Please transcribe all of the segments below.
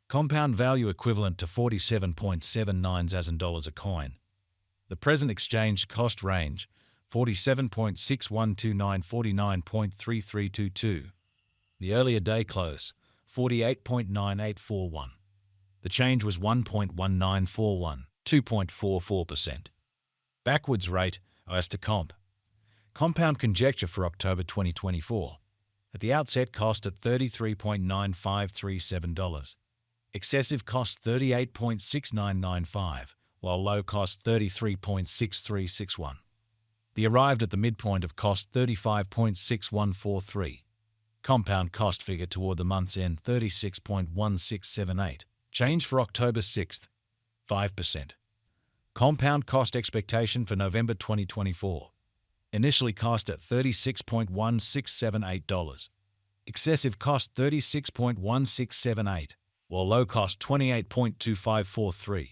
Compound value equivalent to 47.79 AUD dollars a coin. The present exchange cost range 47.6129 49.3322. The earlier day close 48.9841. The change was 1.1941, 2.44%. Backwards rate as to comp. Compound conjecture for October 2024. At the outset cost at $33.9537. Excessive cost $38.6995, while low cost $33.6361. The arrived at the midpoint of cost $35.6143. Compound cost figure toward the month's end 36.1678. Change for October 6th, 5%. Compound cost expectation for November 2024. Initially cost at $36.1678. Excessive cost $36.1678, while low cost $28.2543.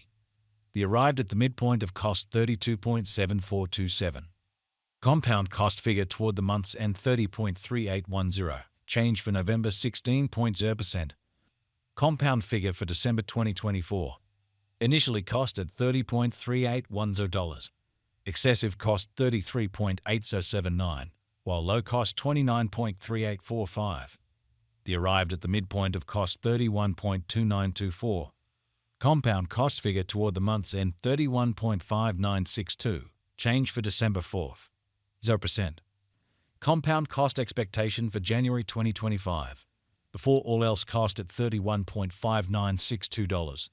The arrived at the midpoint of cost $32.7427. Compound cost figure toward the month's end 30.3810. Change for November 16.0%. Compound figure for December 2024. Initially cost at $30.3810. Excessive cost $33.8079, while low cost $29.3845. The arrived at the midpoint of cost $31.2924. Compound cost figure toward the month's end 31.5962. Change for December 4th, 0%. Compound cost expectation for January 2025. Before all else cost at $31.5962.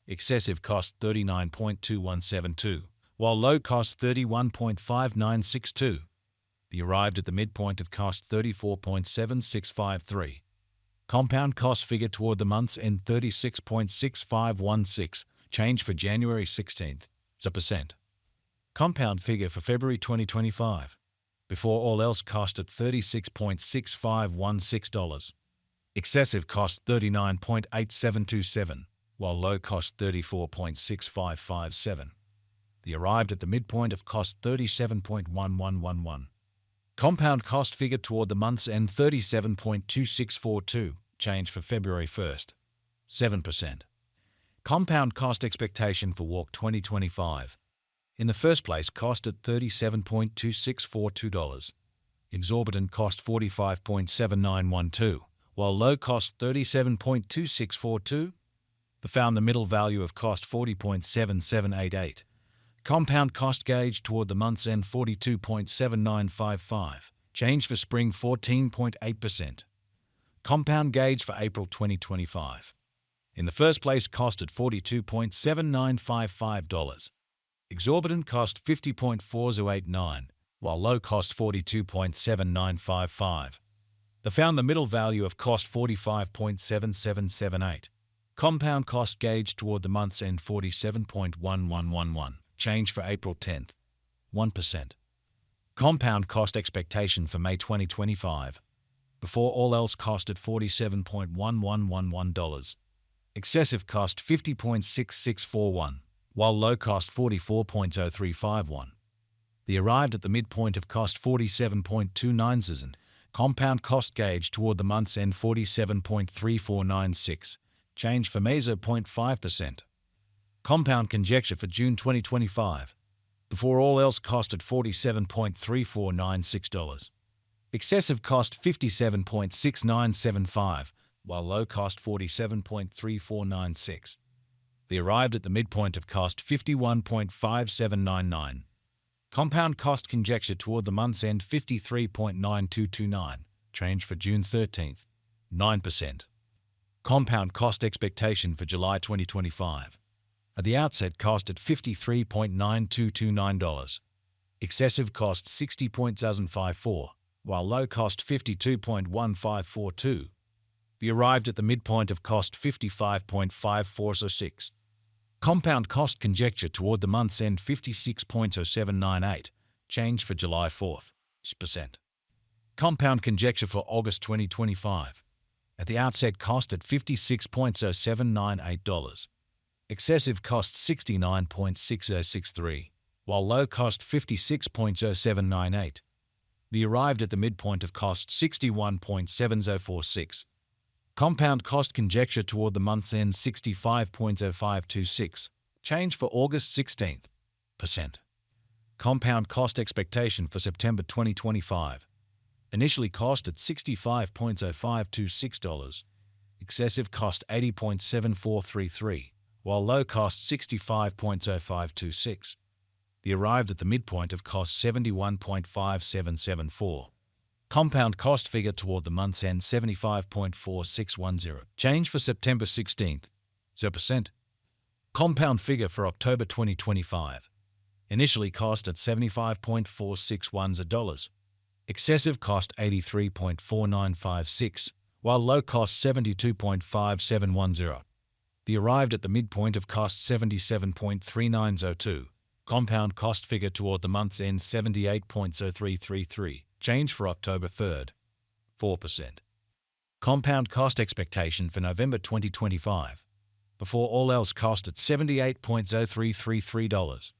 Excessive cost $39.2172, while low cost $31.5962. The arrived at the midpoint of cost $34.7653. Compound cost figure toward the month's end 36.6516. Change for January 16th, 0%. Compound figure for February 2025. Before all else cost at $36.6516. Excessive cost $39.8727, while low cost $34.6557. The arrived at the midpoint of cost $37.1111. Compound cost figure toward the month's end 37.2642. Change for February 1st, 7%. Compound cost expectation for Walk 2025. In the first place cost at $37.2642. Exorbitant cost $45.7912, while low cost $37.2642. Found the middle value of cost $40.7788. Compound cost gauge toward the month's end 42.7955. Change for spring 14.8%. Compound gauge for April 2025. In the first place cost at $42.7955. Exorbitant cost $50.4089, while low cost $42.7955. Found the middle value of cost $45.7778. Compound cost gauge toward the month's end 47.1111. Change for April 10th, 1%. Compound cost expectation for May 2025. Before all else cost at $47.1111. Excessive cost $50.6641, while low cost $44.0351. The arrived at the midpoint of cost $47.29. Compound cost gauge toward the month's end 47.3496. Change for May 0.5%. Compound conjecture for June 2025. Before all else cost at $47.3496. Excessive cost $57.6975, while low cost $47.3496. The arrived at the midpoint of cost $51.5799. Compound cost conjecture toward the month's end 53.9229. Change for June 13th, 9%. Compound cost expectation for July 2025. At the outset cost at $53.9229. Excessive cost $60.054, while low cost $52.1542. The arrived at the midpoint of cost $55.5406. Compound cost conjecture toward the month's end 56.0798. Change for July 4th, %. Compound conjecture for August 2025. At the outset cost at $56.0798. Excessive cost $69.6063, while low cost $56.0798. The arrived at the midpoint of cost $61.7046. Compound cost conjecture toward the month's end 65.0526. Change for August 16th. Percent. Compound cost expectation for September 2025. Initially cost at $65.0526. Excessive cost $80.7433, while low cost $65.0526. The arrived at the midpoint of cost $71.5774. Compound cost figure toward the month's end 75.4610. Change for September 16th. 0%. Compound figure for October 2025. Initially cost at $75.461. Excessive cost $83.4956, while low cost $72.5710. The arrived at the midpoint of cost $77.3902. Compound cost figure toward the month's end 78.0333. Change for October 3rd. 4%. Compound cost expectation for November 2025. Before all else cost at $78.0333.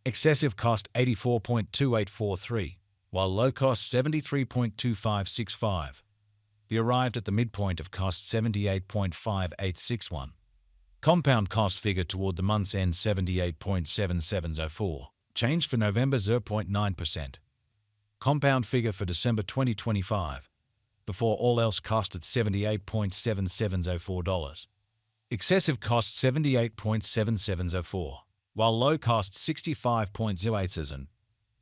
Excessive cost $84.2843, while low cost $73.2565. The arrived at the midpoint of cost $78.5861. Compound cost figure toward the month's end 78.7704. Change for November 0.9%. Compound figure for December 2025. Before all else cost at $78.7704. Excessive cost $78.7704, while low cost $65.087.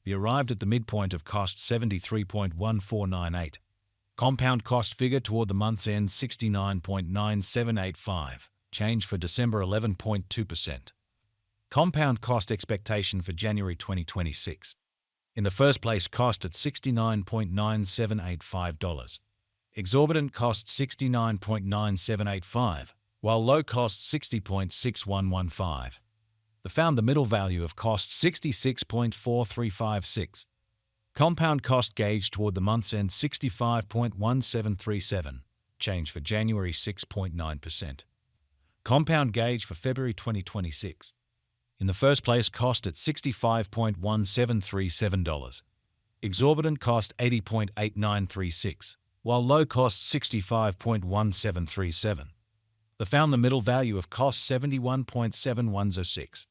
The arrived at the midpoint of cost $73.1498. Compound cost figure toward the month's end 69.9785. Change for December 11.2%. Compound cost expectation for January 2026. In the first place cost at $69.9785. Exorbitant cost $69.9785, while low cost $60.6115. The found the middle value of cost $66.4356. Compound cost gauge toward the month's end 65.1737. Change for January 6.9%. Compound gauge for February 2026. In the first place cost at $65.1737. Exorbitant cost $80.8936, while low cost $65.1737. The found the middle value of cost $71.7106.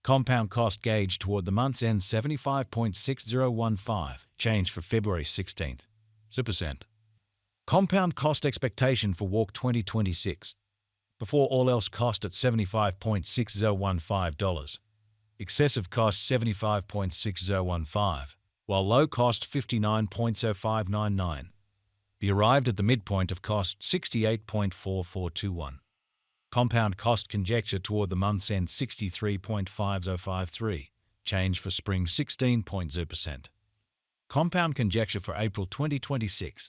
Compound cost gauge toward the month's end 75.6015. Change for February 16th. 0%. Compound cost expectation for Walk 2026. Before all else cost at $75.6015. Excessive cost $75.6015, while low cost $59.0599. The arrived at the midpoint of cost $68.4421. Compound cost conjecture toward the month's end 63.5053. Change for spring 16.0%. Compound conjecture for April 2026.